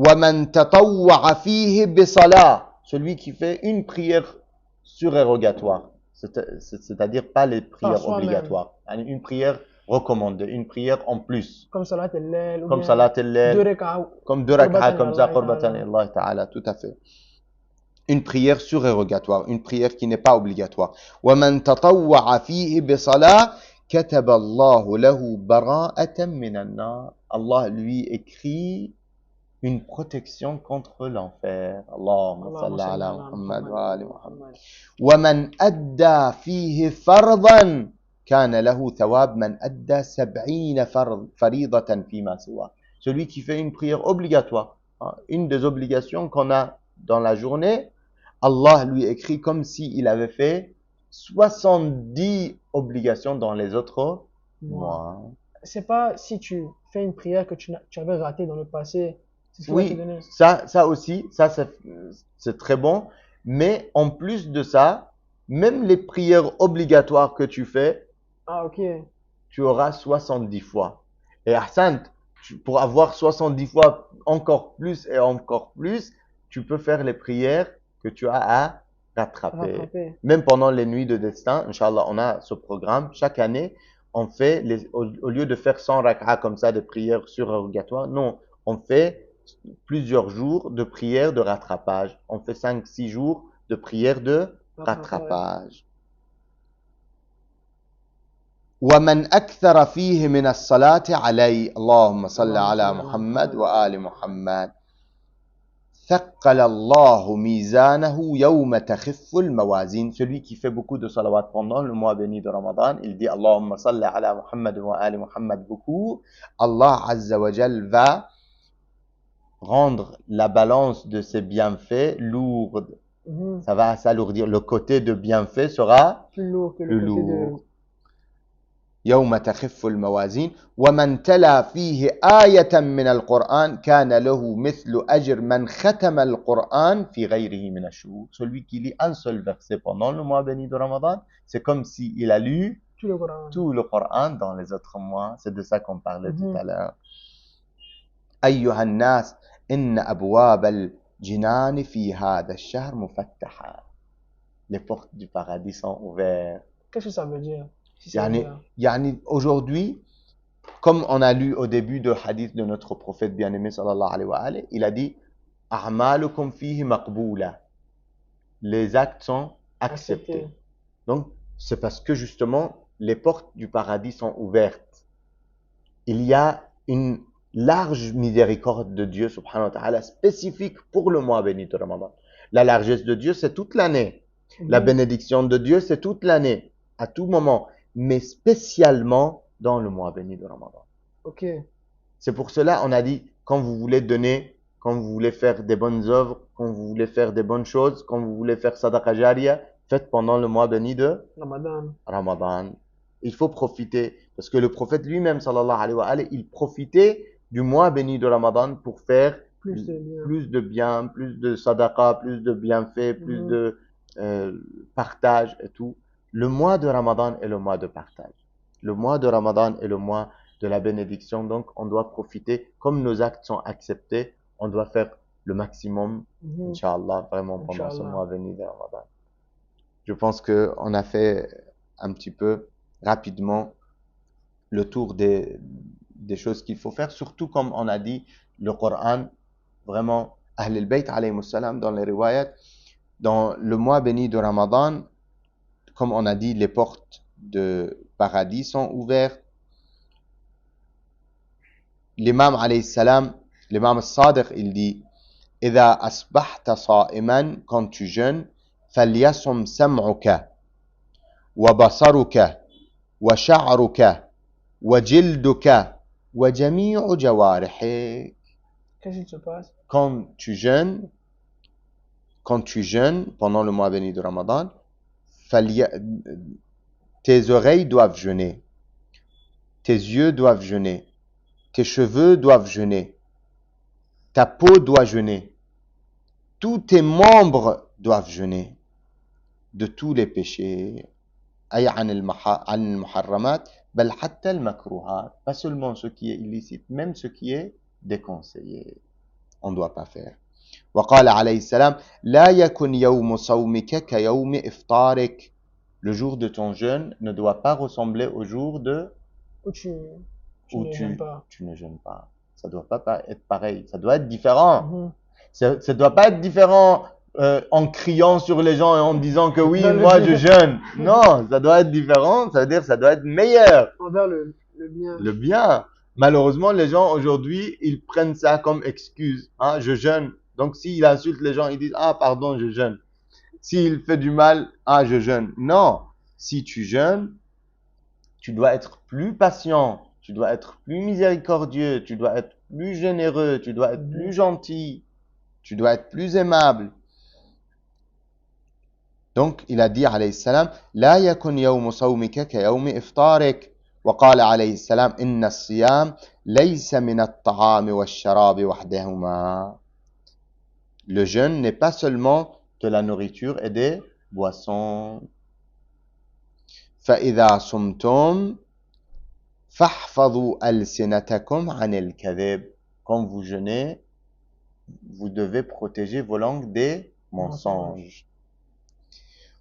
وَمَنْ تَطَوَّعَ فِيهِ بِصَلَاةٍ, celui qui fait une prière surérogatoire, c'est-à-dire pas les prières obligatoires, une prière recommandée, une prière en plus, comme Salat al-Layl, comme Salat al-Layl, comme 2 rak'ah comme ça, qurbatan Allah ta'ala, tout à fait. Une prière surérogatoire, une prière qui n'est pas obligatoire. وَمَنْ تَطَوَّعَ فِيهِ بِصَلَاةٍ كَتَبَ اللَّهُ لَهُ بَرَاءَةً مِنَ النَّارِ. Allah lui écrit une protection contre l'enfer. Allahumma salli ala Muhammad wa ali Muhammad. وَمَنْ أَدَّى فِيهِ فَرْضًا كَانَ لَهُ ثَوَابُ مَنْ أَدَّى 70 فَرِيضَةً فِيمَا سِوَاهُ. Celui qui fait une prière obligatoire, une des obligations qu'on a dans la journée, Allah lui écrit comme s'il avait fait 70 obligations dans les autres mois. C'est pas si tu fais une prière que tu avais ratée dans le passé. Oui, ça aussi, ça c'est très bon. Mais en plus de ça, même les prières obligatoires que tu fais, tu auras 70 fois. Et Hassan, pour avoir 70 fois encore plus et encore plus, tu peux faire les prières que tu as à rattraper. Même pendant les nuits de destin, Inch'Allah, on a ce programme. Chaque année, on fait, au lieu de faire 100 rak'ah comme ça, de prières surérogatoires, non, on fait plusieurs jours de prières de rattrapage. On fait 5-6 jours de prières de rattrapage. وَمَنْ أَكْثَرَ فِيهِ مِنَ الصَّلَاةِ عَلَيْهِ اللهم صل على محمد وآل محمد ثَقَّلَ اللَّهُ مِيزَانَهُ يَوْمَ تَخِفُّ الْمَوَازِينُ. Celui qui fait beaucoup de salawat pendant le mois béni de Ramadan, il dit Allahumma salli ala Muhammad wa ali Muhammad beaucoup. Allah Azza wa Jal va rendre la balance de ses bienfaits lourde. Ça va s'alourdir. Le côté de bienfait sera plus lourd que le lourd. يوم تخف الموازين ومن تلا فيه آية من القرآن كان له مثل أجر من ختم القرآن في غيره من الشهور. Celui qui lit un seul verset pendant le mois béni de Ramadan, c'est comme s'il a lu tout le Coran dans les autres mois. C'est de ça qu'on parlait tout à l'heure. أيها الناس إن أبواب الجنان في هذا الشهر مفتحة. Les portes du paradis sont ouvertes. Qu'est-ce que ça veut dire? Yani aujourd'hui, comme on a lu au début du hadith de notre prophète bien-aimé sallallahu alayhi wa alayhi, il a dit a'malukum fihi maqboula. Les actes sont acceptés. Donc c'est parce que justement les portes du paradis sont ouvertes. Il y a une large miséricorde de Dieu subhanahu wa ta'ala spécifique pour le mois béni de Ramadan. La largesse de Dieu c'est toute l'année. La bénédiction de Dieu c'est toute l'année, à tout moment, mais spécialement dans le mois béni de Ramadan. C'est pour cela on a dit quand vous voulez donner, quand vous voulez faire des bonnes œuvres, quand vous voulez faire des bonnes choses, quand vous voulez faire sadaqa jariya, faites pendant le mois béni de Ramadan. Il faut profiter parce que le prophète lui-même sallallahu alayhi wa alayhi, il profitait du mois béni de Ramadan pour faire plus de bien, plus de sadaqa, plus de bienfaits, plus de partage et tout. Le mois de Ramadan est le mois de partage. Le mois de Ramadan est le mois de la bénédiction. Donc, on doit profiter. Comme nos actes sont acceptés, on doit faire le maximum, Inch'Allah, vraiment pendant ce mois béni de Ramadan. Je pense qu'on a fait un petit peu rapidement le tour des choses qu'il faut faire. Surtout, comme on a dit, le Coran, vraiment, Ahl al-Bayt, alayhi salam, dans les riwayat, dans le mois béni de Ramadan, comme on a dit, les portes de paradis sont ouvertes. L'imam alayhi salam, l'imam al-Sadiq, il dit إذا أصبحت صائما, quand tu jeûnes, فليصم سمعك وبصرك وشعرك وجلدك وجميع جوارحك. Qu'est-ce qui se passe? Quand tu jeûnes pendant le mois béni de Ramadan, tes oreilles doivent jeûner, tes yeux doivent jeûner, tes cheveux doivent jeûner, ta peau doit jeûner, tous tes membres doivent jeûner de tous les péchés. أي عن المحرمات بل حتى المكروهات, pas seulement ce qui est illicite, même ce qui est déconseillé. on ne doit pas faire. وقال عليه السلام لا يكن يوم صومك كيوم إفطارك. Le jour de ton jeûne ne doit pas ressembler au jour de Ou tu où ne jeûnes pas. tu ne jeûnes pas. Ça doit pas être pareil. Ça doit être différent. Mhm. Ça doit pas être différent en criant sur les gens et en disant que oui, Dans le moi bien. je jeûne. Non, ça doit être différent. Ça veut dire ça doit être meilleur. Envers le bien. Le bien. Malheureusement, les gens aujourd'hui, ils prennent ça comme excuse. Ah, je jeûne. Donc, s'il insulte les gens, ils disent, ah, pardon, je jeûne. S'il fait du mal, ah, je jeûne. Non. Si tu jeûnes, tu dois être plus patient. Tu dois être plus miséricordieux. Tu dois être plus généreux. Tu dois être plus gentil. Tu dois être plus aimable. Donc, il a dit, alayhi salam, لا يكن يوم صومك كيوم إفطارك. وقال عليه السلام إن الصيام ليس من الطعام والشراب وحدهما. Le jeûne n'est pas seulement de la nourriture et des boissons. فإذا صمتم فاحفظوا ألسنتكم عن الكذب. Quand vous jeûnez, vous devez protéger vos langues des mensonges.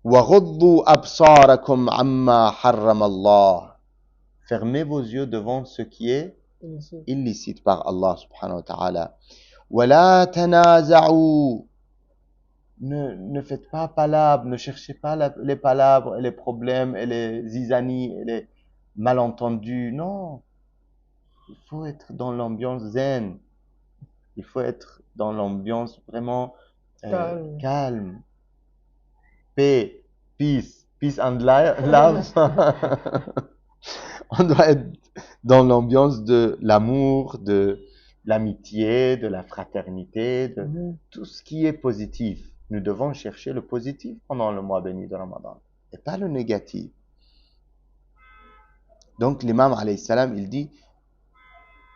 وغضوا أبصاركم عما حرم الله. Fermez vos yeux devant ce qui est illicite par Allah subhanahu wa ta'ala. ولا تنازعوا. Ne faites pas palabre, ne cherchez pas les palabres et les problèmes et les zizanies et les malentendus. Non. Il faut être dans l'ambiance zen. Il faut être dans l'ambiance vraiment calme. Paix, peace and love. On doit être dans l'ambiance de l'amour, de l'amitié, de la fraternité, de tout ce qui est positif. Nous devons chercher le positif pendant le mois béni de Ramadan et pas le négatif. Donc l'imam alayhi salam, il dit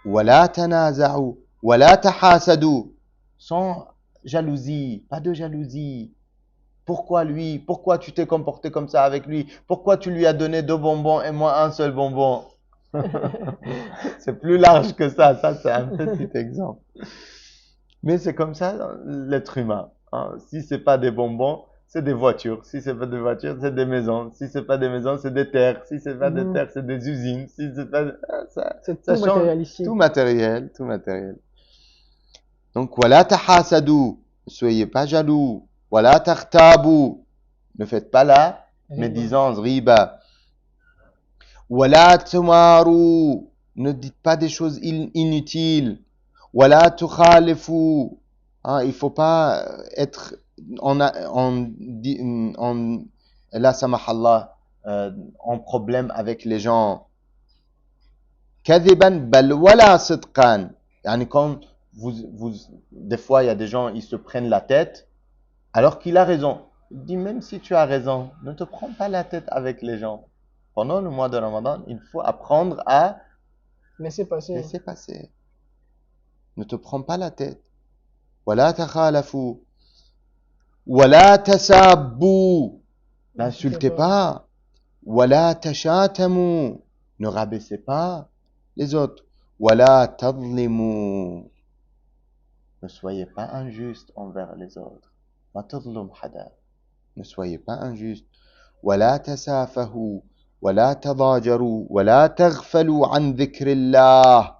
وَلَا تَنَازَعُوا وَلَا تَحَاسَدُوا. Sans jalousie, pas de jalousie. Pourquoi lui? Pourquoi tu t'es comporté comme ça avec lui? Pourquoi tu lui as donné 2 bonbons et moi un seul bonbon? C'est plus large que ça. Ça, c'est un petit exemple. Mais c'est comme ça l'être humain. Hein. Si c'est pas des bonbons, c'est des voitures. Si c'est pas des voitures, c'est des maisons. Si c'est pas des maisons, c'est des terres. Si c'est pas des terres, c'est des usines. Si c'est pas c'est ça tout change. matériel ici. Tout matériel. Donc ولا تحاسدوا. Ne soyez pas jaloux. ولا تغتابوا. Ne faites pas la médisance, riba. ولا تماروا. Ne dites pas des choses inutiles. ولا تخالفوا. Hein, il faut pas être là samahallah en problème avec les gens. كذبا بل ولا صدقا. يعني quand des fois il y a des gens ils se prennent la tête alors qu'il a raison. Il dit même si tu as raison, ne te prends pas la tête avec les gens. Pendant le mois de Ramadan, il faut apprendre à laisser passer. Ne te prends pas la tête. ولا تخالفوا ولا تسابوا. N'insultez pas. ولا تشاتموا. Ne rabaissez pas les autres. ولا تظلموا. Ne soyez pas injuste envers les autres. ما تظلم حدا. Ne soyez pas injuste. ولا تسافهوا ولا تضاجروا ولا تغفلوا عن ذكر الله.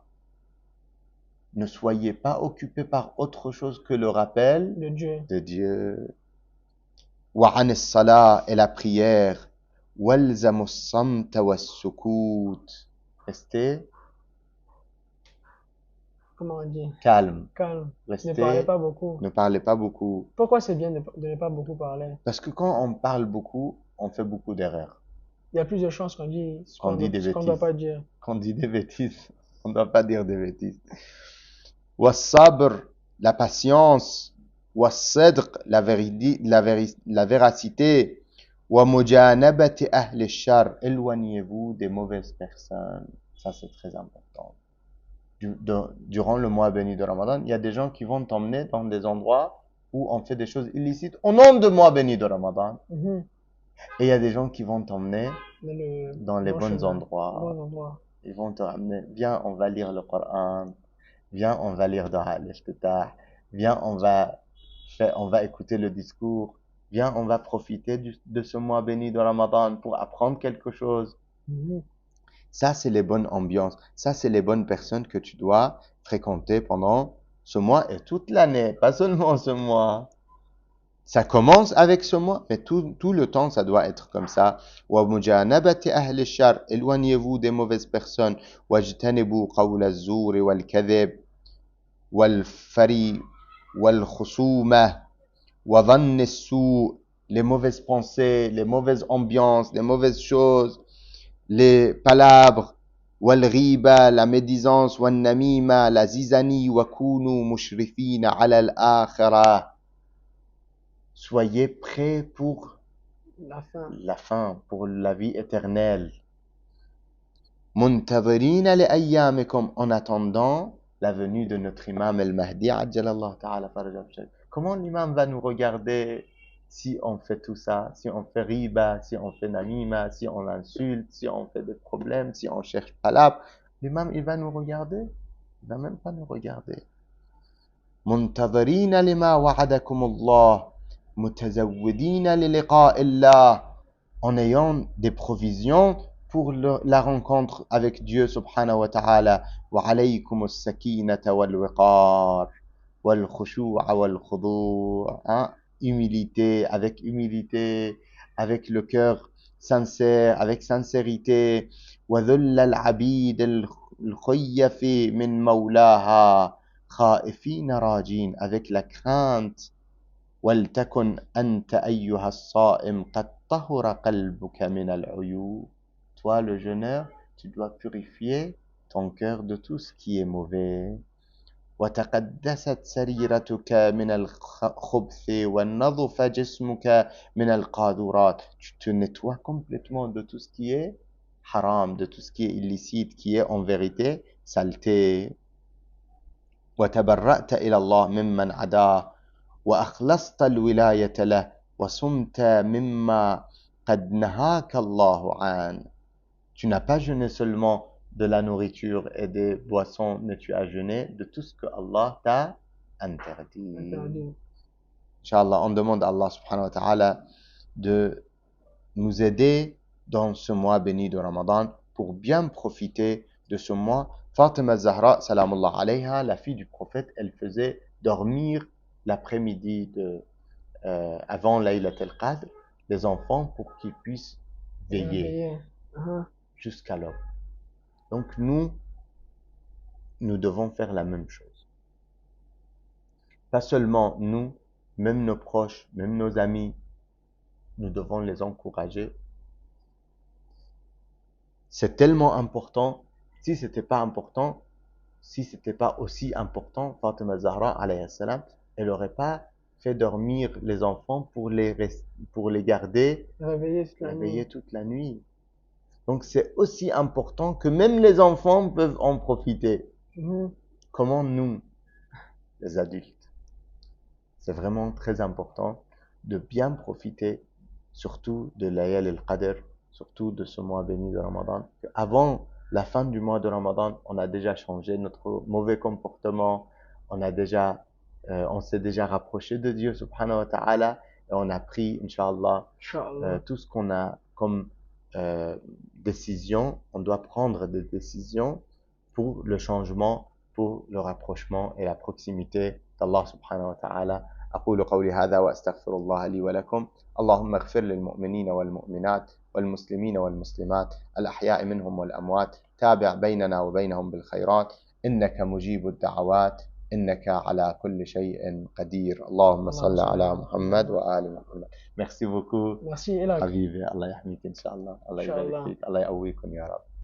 Ne soyez pas occupés par autre chose que le rappel de Dieu. وعن الصلاة et la prière. والزموا الصمت والسكوت. Restez comment on dit? Calme. Restez, ne parlez pas beaucoup. Pourquoi c'est bien de ne pas beaucoup parler? Parce que quand on parle beaucoup, on fait beaucoup d'erreurs. Il y a plus de chances qu'on dit ce qu'on ne doit pas dire. Qu'on dit des bêtises. On ne doit pas dire des bêtises. والصبر, la patience. والصدق, la véracité. ومجانبة أهل الشر, éloignez-vous des mauvaises personnes. Ça, c'est très important. Durant le mois béni de Ramadan, il y a des gens qui vont t'emmener dans des endroits où on fait des choses illicites au nom de mois béni de Ramadan. Et il y a des gens qui vont t'emmener dans les bons endroits. Ils vont te ramener, viens, on va lire le Coran, viens, on va lire Dua al-Iftitah, viens, on va écouter le discours, viens, on va profiter de ce mois béni de Ramadan pour apprendre quelque chose. Mhm. Ça, c'est les bonnes ambiances. Ça, c'est les bonnes personnes que tu dois fréquenter pendant ce mois et toute l'année, pas seulement ce mois. Ça commence avec ce mois, mais tout le temps, ça doit être comme ça. وَمُجَانَبَةِ أَهْلِ الشَّرِّ Éloignez-vous des mauvaises personnes. وَاجْتَنِبُوا قَوْلَ الزُّورِ وَالْكَذِبِ وَالْفَرِي وَالْخُصُومَةِ وَظَنِّ السُّوءِ Les mauvaises pensées, les mauvaises ambiances, les mauvaises choses, les palabres, والغيبة, la médisance, والنميمة, la zizanie, وَكُونُوا مُشْرِفِينَ عَلَى الْآخِرَةِ Soyez prêts pour La fin. la fin, pour la vie éternelle. منتظرين لأيامكم en attendant la venue de notre imam al-Mahdi عجل الله تعالى فرجه الشريف. Comment l'imam va nous regarder si on fait tout ça, si on fait riba, si on fait namima, si on insulte, si on fait des problèmes, si on cherche palab. L'imam, il va nous regarder? Il va même pas nous regarder. منتظرين لما وعدكم الله متزودين للقاء الله en ayant des provisions pour la rencontre avec Dieu subhanahu wa ta'ala وعليكم السكينة والوقار والخشوع والخضوع humilité, avec le cœur sincère, avec sincérité وذل العبيد الخيف من مولاها خائفين راجين avec la crainte ولتكن أنت أيها الصائم قد طهر قلبك من العيوب. Toi le jeûneur, tu dois purifier ton cœur de tout ce qui est mauvais. وتقدست سريرتك من الخبث ونظف جسمك من القاذورات. Tu te nettoies complètement de tout ce qui est haram, de tout ce qui est illicite, qui est en vérité saleté. وتبرأت إلى الله ممن عداه وأخلصت الولاية له وصمت مما قد نهاك الله عنه. Tu n'as pas jeûné seulement de la nourriture et des boissons, mais tu as jeûné de tout ce que Allah t'a interdit. Inch'Allah, on demande à Allah subhanahu wa ta'ala de nous aider dans ce mois béni de Ramadan pour bien profiter de ce mois. Fatima Zahra, salamullah alayha, la fille du prophète, elle faisait dormir l'après-midi avant Laylat al-Qadr les enfants pour qu'ils puissent veiller jusqu'à l'aube. Donc nous devons faire la même chose. Pas seulement nous, même nos proches, même nos amis, nous devons les encourager. C'est tellement important. Si c'était pas important, si c'était pas aussi important, Fatima Zahra alayhi salam, elle aurait pas fait dormir les enfants pour les garder réveillés toute la nuit. Donc c'est aussi important que même les enfants peuvent en profiter. Comment nous, les adultes? C'est vraiment très important de bien profiter, surtout de Layal al-Qadr, surtout de ce mois béni de Ramadan. Avant la fin du mois de Ramadan, on a déjà changé notre mauvais comportement, on s'est déjà rapproché de Dieu subhanahu wa ta'ala et on a pris, Inch'Allah, tout ce qu'on a comme décision. On doit prendre des décisions pour le changement, pour le rapprochement et la proximité d'Allah subhanahu wa ta'ala. أقول قولي هذا وأستغفر الله لي ولكم. اللهم اغفر للمؤمنين والمؤمنات والمسلمين والمسلمات الأحياء منهم والأموات. تابع بيننا وبينهم بالخيرات إنك مجيب الدعوات إنك على كل شيء قدير. اللهم صل على محمد وآل محمد. Merci beaucoup. Merci Elak. حبيبي الله يحميك إن شاء الله. الله يبارك فيك. الله يقويكم يا رب.